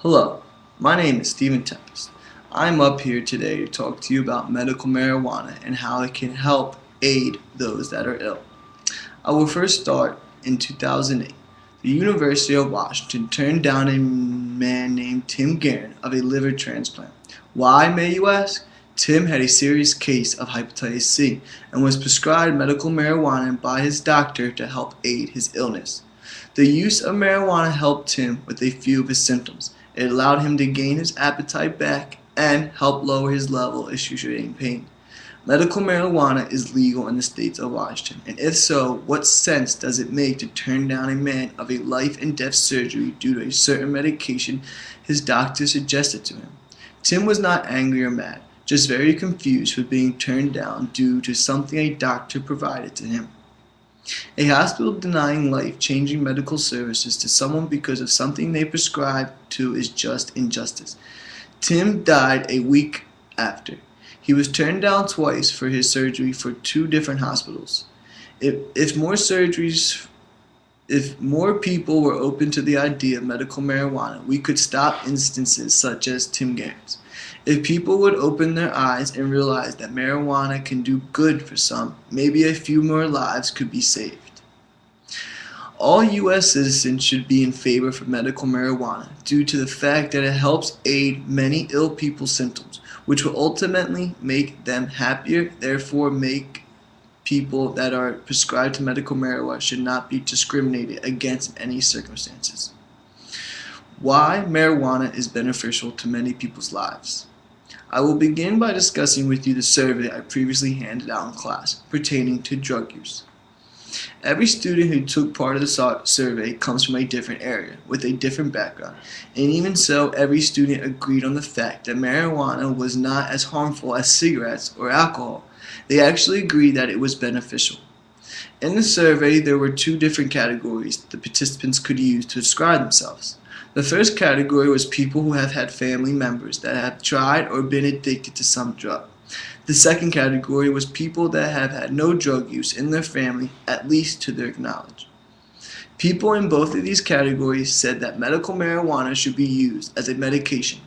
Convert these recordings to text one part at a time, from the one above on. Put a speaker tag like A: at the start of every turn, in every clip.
A: Hello, my name is Tempest. I'm up here today to talk to you about medical marijuana and how it can help aid those that are ill. I will first start in 2008. The University of Washington turned down a man named Tim Guerin of a liver transplant. Why, may you ask? Tim had a serious case of hepatitis C and was prescribed medical marijuana by his doctor to help aid his illness. The use of marijuana helped Tim with a few of his symptoms. It allowed him to gain his appetite back and help lower his level of excruciating pain. Medical marijuana is legal in the state of Washington, and if so, what sense does it make to turn down a man of a life and death surgery due to a certain medication his doctor suggested to him? Tim was not angry or mad, just very confused for being turned down due to something a doctor provided to him. A hospital denying life-changing medical services to someone because of something they prescribed to is just injustice. Tim died a week after. He was turned down twice for his surgery for two different hospitals. If more people were open to the idea of medical marijuana, we could stop instances such as Tim Guerin's. If people would open their eyes and realize that marijuana can do good for some, maybe a few more lives could be saved. All U.S. citizens should be in favor for medical marijuana due to the fact that it helps aid many ill people's symptoms, which will ultimately make them happier, therefore make people that are prescribed to medical marijuana should not be discriminated against in any circumstances. Why marijuana is beneficial to many people's lives. I will begin by discussing with you the survey I previously handed out in class pertaining to drug use. Every student who took part of the survey comes from a different area with a different background, and even so, every student agreed on the fact that marijuana was not as harmful as cigarettes or alcohol. They actually agreed that it was beneficial. In the survey, there were two different categories the participants could use to describe themselves. The first category was people who have had family members that have tried or been addicted to some drug. The second category was people that have had no drug use in their family, at least to their knowledge. People in both of these categories said that medical marijuana should be used as a medication.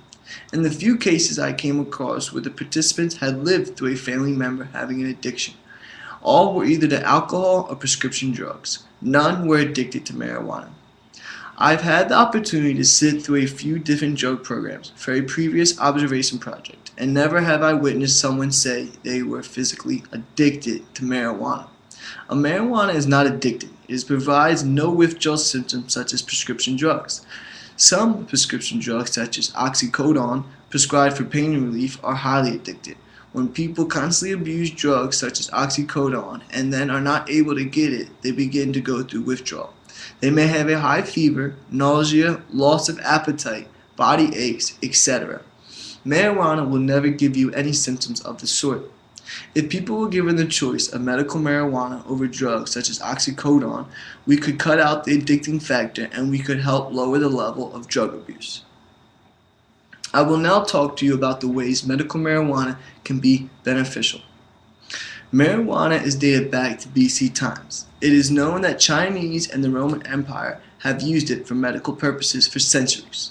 A: In the few cases I came across where the participants had lived through a family member having an addiction, all were either to alcohol or prescription drugs. None were addicted to marijuana. I've had the opportunity to sit through a few different drug programs for a previous observation project, and never have I witnessed someone say they were physically addicted to marijuana. A marijuana is not addictive. It provides no withdrawal symptoms such as prescription drugs. Some prescription drugs such as oxycodone, prescribed for pain relief, are highly addictive. When people constantly abuse drugs such as oxycodone and then are not able to get it, they begin to go through withdrawal. They may have a high fever, nausea, loss of appetite, body aches, etc. Marijuana will never give you any symptoms of the sort. If people were given the choice of medical marijuana over drugs such as oxycodone, we could cut out the addicting factor and we could help lower the level of drug abuse. I will now talk to you about the ways medical marijuana can be beneficial. Marijuana is dated back to BC times. It is known that Chinese and the Roman Empire have used it for medical purposes for centuries.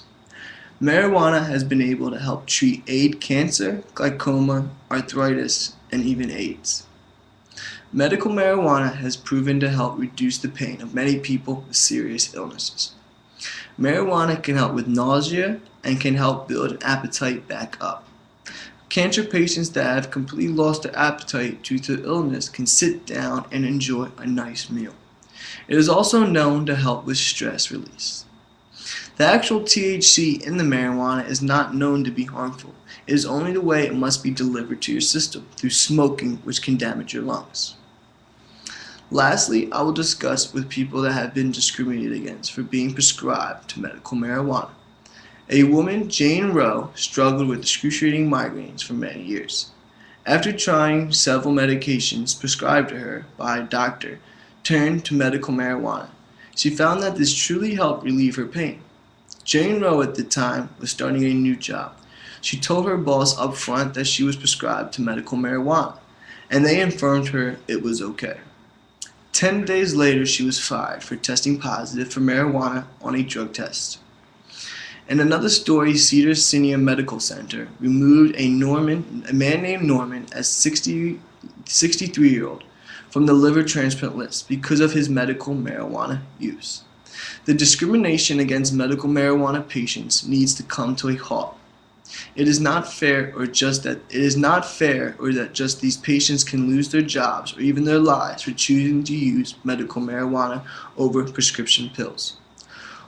A: Marijuana has been able to help treat cancer, glaucoma, arthritis, and even AIDS. Medical marijuana has proven to help reduce the pain of many people with serious illnesses. Marijuana can help with nausea and can help build an appetite back up. Cancer patients that have completely lost their appetite due to illness can sit down and enjoy a nice meal. It is also known to help with stress release. The actual THC in the marijuana is not known to be harmful. It is only the way it must be delivered to your system through smoking, which can damage your lungs. Lastly, I will discuss with people that have been discriminated against for being prescribed to medical marijuana. A woman, Jane Roe, struggled with excruciating migraines for many years. After trying several medications prescribed to her by a doctor, turned to medical marijuana. She found that this truly helped relieve her pain. Jane Roe at the time was starting a new job. She told her boss up front that she was prescribed to medical marijuana, and they informed her it was okay. 10 days later, she was fired for testing positive for marijuana on a drug test. In another story, Cedars-Sinai Medical Center removed a man named Norman, a 63-year-old, from the liver transplant list because of his medical marijuana use. The discrimination against medical marijuana patients needs to come to a halt. It is not fair or that just these patients can lose their jobs or even their lives for choosing to use medical marijuana over prescription pills.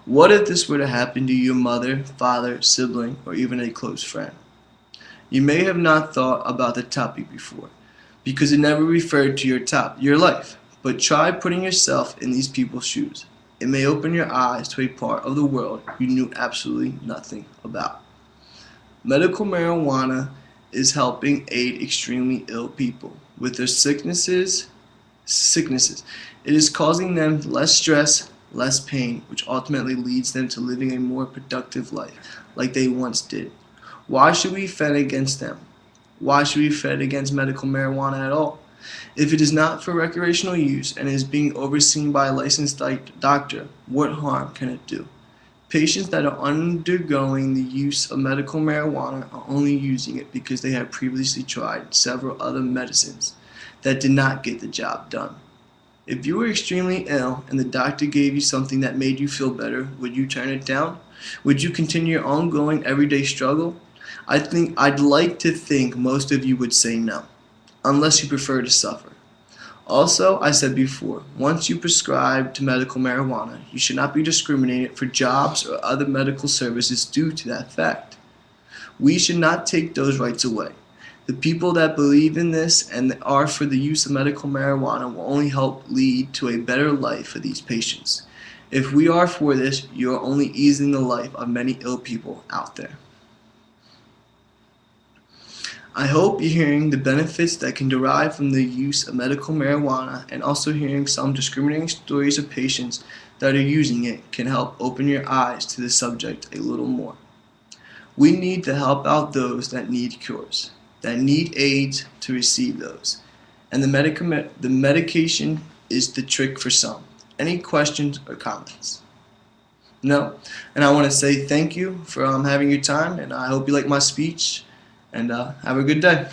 A: What if this were to happen to your mother, father, sibling, or even a close friend? You may have not thought about the topic before, because it never referred to your life, but try putting yourself in these people's shoes. It may open your eyes to a part of the world you knew absolutely nothing about. Medical marijuana is helping aid extremely ill people with their sicknesses. It is causing them less stress, less pain, which ultimately leads them to living a more productive life like they once did. Why should we fight against them? Why should we fight against medical marijuana at all? If it is not for recreational use and is being overseen by a licensed doctor, what harm can it do? Patients that are undergoing the use of medical marijuana are only using it because they have previously tried several other medicines that did not get the job done. If you were extremely ill and the doctor gave you something that made you feel better, would you turn it down? Would you continue your ongoing everyday struggle? I'd like to think most of you would say no, unless you prefer to suffer. Also, I said before, once you prescribe to medical marijuana, you should not be discriminated for jobs or other medical services due to that fact. We should not take those rights away. The people that believe in this and are for the use of medical marijuana will only help lead to a better life for these patients. If we are for this, you are only easing the life of many ill people out there. I hope you're hearing the benefits that can derive from the use of medical marijuana, and also hearing some discriminating stories of patients that are using it can help open your eyes to the subject a little more. We need to help out those that need cures, that need aids to receive those. And the medication is the trick for some. Any questions or comments? No? And I want to say thank you for having your time, and I hope you like my speech, and have a good day.